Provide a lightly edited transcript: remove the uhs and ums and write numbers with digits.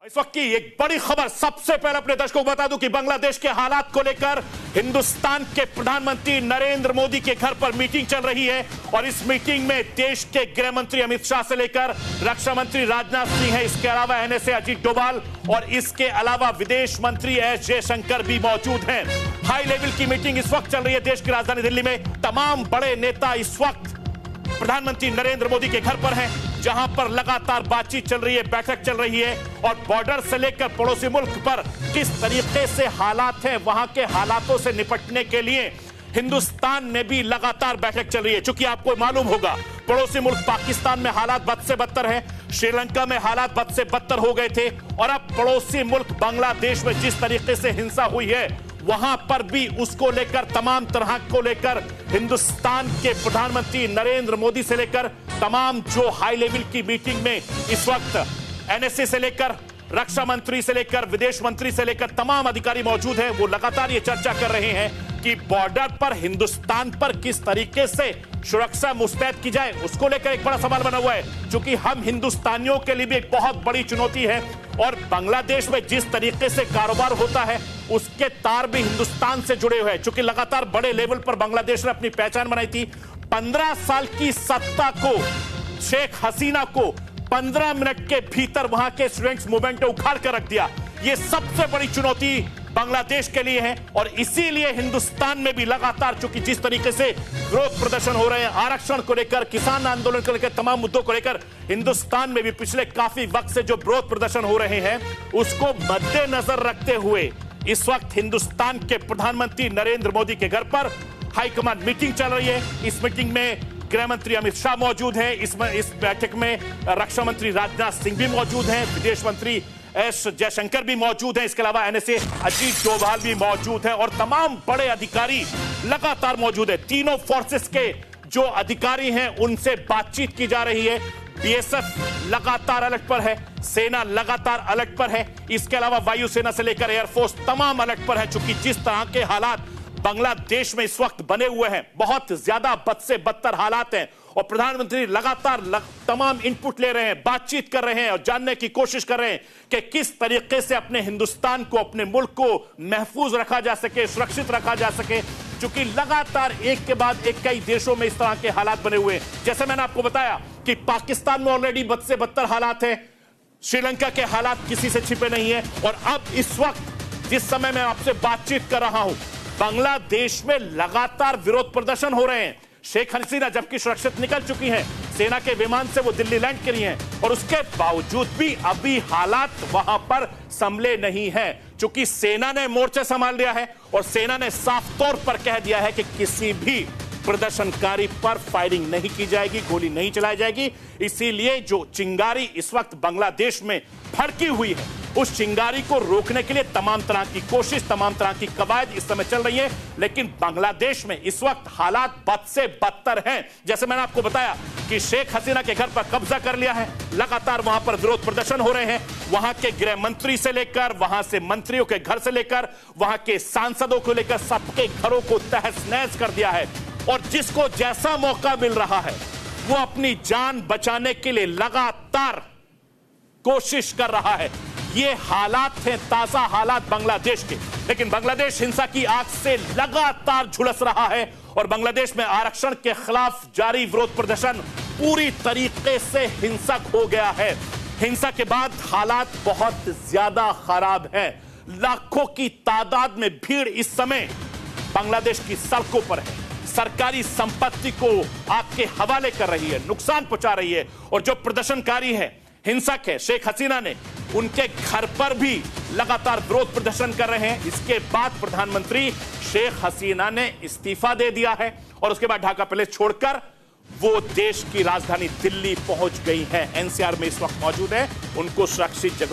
इस वक्त की एक बड़ी खबर सबसे पहले अपने दर्शकों को बता दूं कि बांग्लादेश के हालात को लेकर हिंदुस्तान के प्रधानमंत्री नरेंद्र मोदी के घर पर मीटिंग चल रही है और इस मीटिंग में देश के गृह मंत्री अमित शाह से लेकर रक्षा मंत्री राजनाथ सिंह है, इसके अलावा एनएसए अजीत डोभाल और इसके अलावा विदेश मंत्री एस जयशंकर भी मौजूद हैं। हाई लेवल की मीटिंग इस वक्त चल रही है देश की राजधानी दिल्ली में। तमाम बड़े नेता इस वक्त प्रधानमंत्री नरेंद्र मोदी के घर पर हैं, जहां पर लगातार बातचीत चल रही है, बैठक चल रही है और बॉर्डर से लेकर पड़ोसी मुल्क पर किस तरीके से हालात हैं, वहां के हालातों से निपटने के लिए हिंदुस्तान में भी लगातार बैठक चल रही है। चूंकि आपको मालूम होगा पड़ोसी मुल्क पाकिस्तान में हालात बद से बदतर है, श्रीलंका में हालात बद से बदतर हो गए थे और अब पड़ोसी मुल्क बांग्लादेश में जिस तरीके से हिंसा हुई है वहां पर भी उसको लेकर तमाम तरह को लेकर हिंदुस्तान के प्रधानमंत्री नरेंद्र मोदी से लेकर तमाम जो हाई लेवल की मीटिंग में इस वक्त एनएसए से लेकर रक्षा मंत्री से लेकर विदेश मंत्री से लेकर तमाम अधिकारी मौजूद हैं। वो लगातार ये चर्चा कर रहे हैं कि बॉर्डर पर हिंदुस्तान पर किस तरीके से सुरक्षा मुस्तैद की जाए, उसको लेकर एक बड़ा सवाल बना हुआ है। क्योंकि हम हिंदुस्तानियों के लिए भी एक बहुत बड़ी चुनौती है और बांग्लादेश में जिस तरीके से कारोबार होता है उसके तार भी हिंदुस्तान से जुड़े हुए हैं। चूंकि लगातार बड़े लेवल पर बांग्लादेश ने अपनी पहचान बनाई थी। 15 साल की सत्ता को शेख हसीना को 15 मिनट के भीतर वहां के स्टूडेंट्स मूवमेंट ने उखाड़ कर रख दिया। यह सबसे बड़ी चुनौती बांग्लादेश के लिए है और इसीलिए हिंदुस्तान में भी लगातार चूंकि जिस तरीके से विरोध प्रदर्शन हो रहे हैं आरक्षण को लेकर, किसान आंदोलन को लेकर, तमाम मुद्दों को लेकर हिंदुस्तान में भी पिछले काफी वक्त से जो विरोध प्रदर्शन हो रहे हैं उसको मद्देनजर रखते हुए इस वक्त हिंदुस्तान के प्रधानमंत्री नरेंद्र मोदी के घर पर हाईकमान मीटिंग चल रही है। इस मीटिंग में गृह मंत्री अमित शाह मौजूद हैं, इस बैठक में रक्षा मंत्री राजनाथ सिंह भी मौजूद हैं, विदेश मंत्री एस जयशंकर भी मौजूद हैं, इसके अलावा एनएसए अजीत डोभाल भी मौजूद हैं और तमाम बड़े अधिकारी लगातार मौजूद हैं। तीनों फोर्सेस के जो अधिकारी हैं उनसे बातचीत की जा रही है। बीएसएफ लगातार अलर्ट पर है, सेना लगातार अलर्ट पर है, इसके अलावा वायुसेना से लेकर एयरफोर्स तमाम अलर्ट पर है। चूंकि जिस तरह के हालात बांग्लादेश में इस वक्त बने हुए हैं, बहुत ज्यादा बद से बदतर हालात हैं और प्रधानमंत्री लगातार तमाम इनपुट ले रहे हैं, बातचीत कर रहे हैं और जानने की कोशिश कर रहे हैं कि किस तरीके से अपने हिंदुस्तान को, अपने मुल्क को महफूज रखा जा सके, सुरक्षित रखा जा सके। क्योंकि लगातार एक के बाद एक कई देशों में इस तरह के हालात बने हुए हैं। जैसे मैंने आपको बताया कि पाकिस्तान में ऑलरेडी बद से बदतर हालात है, श्रीलंका के हालात किसी से छिपे नहीं है और अब इस वक्त जिस समय मैं आपसे बातचीत कर रहा हूं बांग्लादेश में लगातार विरोध प्रदर्शन हो रहे हैं। शेख हसीना जबकि सुरक्षित निकल चुकी हैं, सेना के विमान से वो दिल्ली लैंड करी हैं और उसके बावजूद भी अभी हालात वहां पर संभले नहीं हैं। चूंकि सेना ने मोर्चा संभाल लिया है और सेना ने साफ तौर पर कह दिया है कि किसी भी प्रदर्शनकारी पर फायरिंग नहीं की जाएगी, गोली नहीं चलाई जाएगी। इसीलिए जो चिंगारी इस वक्त बांग्लादेश में भड़की हुई है उस चिंगारी को रोकने के लिए तमाम तरह की कोशिश, तमाम तरह की कवायद इस समय चल रही है। लेकिन बांग्लादेश में इस वक्त हालात बद से बदतर हैं। जैसे मैंने आपको बताया कि शेख हसीना के घर पर कब्जा कर लिया है, लगातार वहां पर विरोध प्रदर्शन हो रहे हैं। वहां के गृह मंत्री से लेकर, वहां से मंत्रियों के घर से लेकर, वहां के सांसदों को लेकर सबके घरों को तहस नहस कर दिया है और जिसको जैसा मौका मिल रहा है वो अपनी जान बचाने के लिए लगातार कोशिश कर रहा है। ये हालात हैं, ताजा हालात बांग्लादेश के। लेकिन बांग्लादेश हिंसा की आग से लगातार झुलस रहा है और बांग्लादेश में आरक्षण के खिलाफ जारी विरोध प्रदर्शन पूरी तरीके से हिंसक हो गया है। हिंसा के बाद हालात बहुत ज्यादा खराब है। लाखों की तादाद में भीड़ इस समय बांग्लादेश की सड़कों पर है, सरकारी संपत्ति को आग के हवाले कर रही है, नुकसान पहुंचा रही है और जो प्रदर्शनकारी है, हिंसक है, शेख हसीना ने उनके घर पर भी लगातार विरोध प्रदर्शन कर रहे हैं। इसके बाद प्रधानमंत्री शेख हसीना ने इस्तीफा दे दिया है और उसके बाद ढाका पैलेस छोड़कर वो देश की राजधानी दिल्ली पहुंच गई है। एनसीआर में इस वक्त मौजूद है, उनको सुरक्षित जगह